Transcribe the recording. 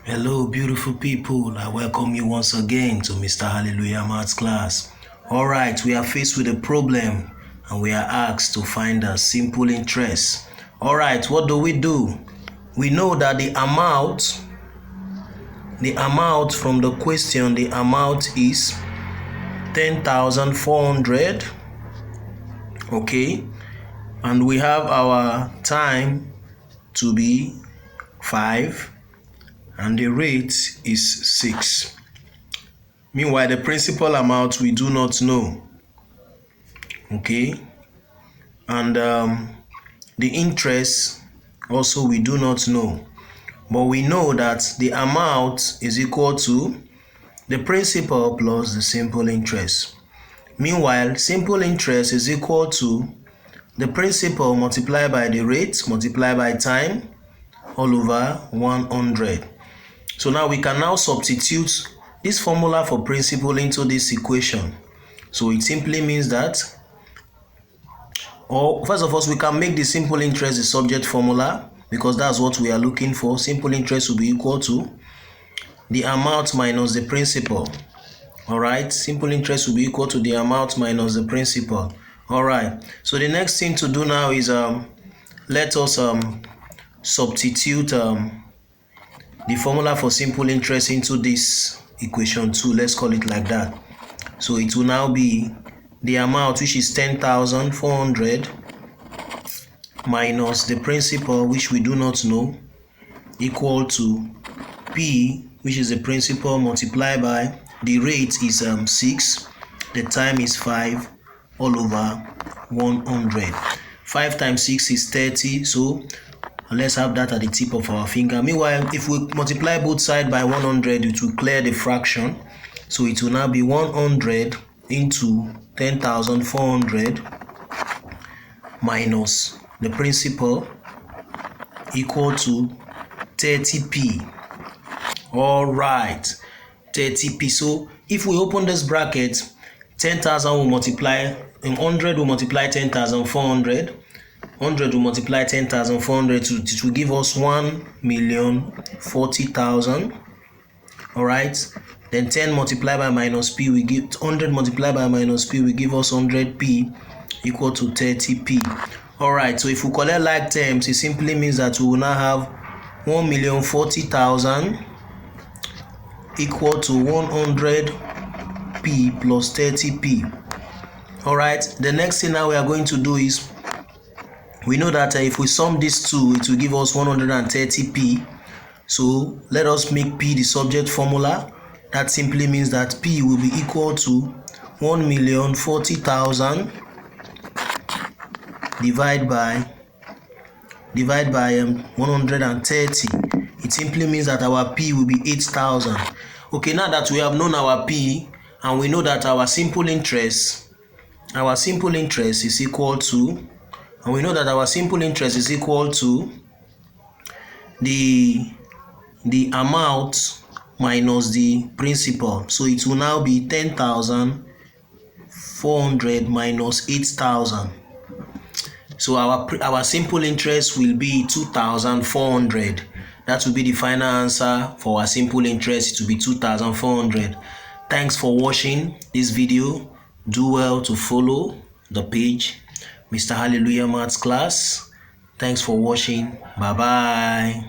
Hello, beautiful people. I welcome you once again to Mr. Hallelujah Maths class. All right, we are faced with a problem and we are asked to find a simple interest. All right, what do? We know that the amount from the question, the amount is 10,400. Okay, and we have our time to be 5 and the rate is 6. Meanwhile, the principal amount we do not know. Okay, and the interest also we do not know, but we know that the amount is equal to the principal plus the simple interest. Meanwhile, simple interest is equal to the principal multiplied by the rate multiplied by time all over 100. So now we can now substitute this formula for principal into this equation. So it simply means that, or first of all, we can make the simple interest the subject formula because that's what we are looking for. Simple interest will be equal to the amount minus the principal. All right, simple interest will be equal to the amount minus the principal. All right, so the next thing to do now is let us substitute the formula for simple interest into this equation 2. Let's call it like that. So it will now be the amount, which is 10,400, minus the principal, which we do not know, equal to P, which is the principal, multiplied by the rate is 6, the time is 5, all over 100. 5 times 6 is 30, so let's have that at the tip of our finger. Meanwhile, if we multiply both sides by 100, it will clear the fraction. So it will now be 100 into 10,400 minus the principal equal to 30p. All right, 30p. So if we open this bracket, 10,000 will multiply, and 100 will multiply 10,400. 100 will multiply 10,400 to it will give us 1,040,000. All right, then 10 multiplied by minus p we give 100 multiplied by minus p will give us 100p equal to 30p. All right, so if we collect like terms, it simply means that we will now have 1,040,000 equal to 100p plus 30p. All right, the next thing now we are going to do is, we know that if we sum these two, it will give us 130p. So let us make p the subject formula. That simply means that p will be equal to 1,040,000 divided by 130. It simply means that our p will be 8,000. Okay, now that we have known our p and we know that our simple interest is equal to, and we know that our simple interest is equal to the amount minus the principal. So it will now be 10,400 minus 8,000. So our simple interest will be 2,400. That will be the final answer for our simple interest. It will be 2,400. Thanks for watching this video. Do well to follow the page Mr. Hallelujah Maths class. Thanks for watching. Bye bye.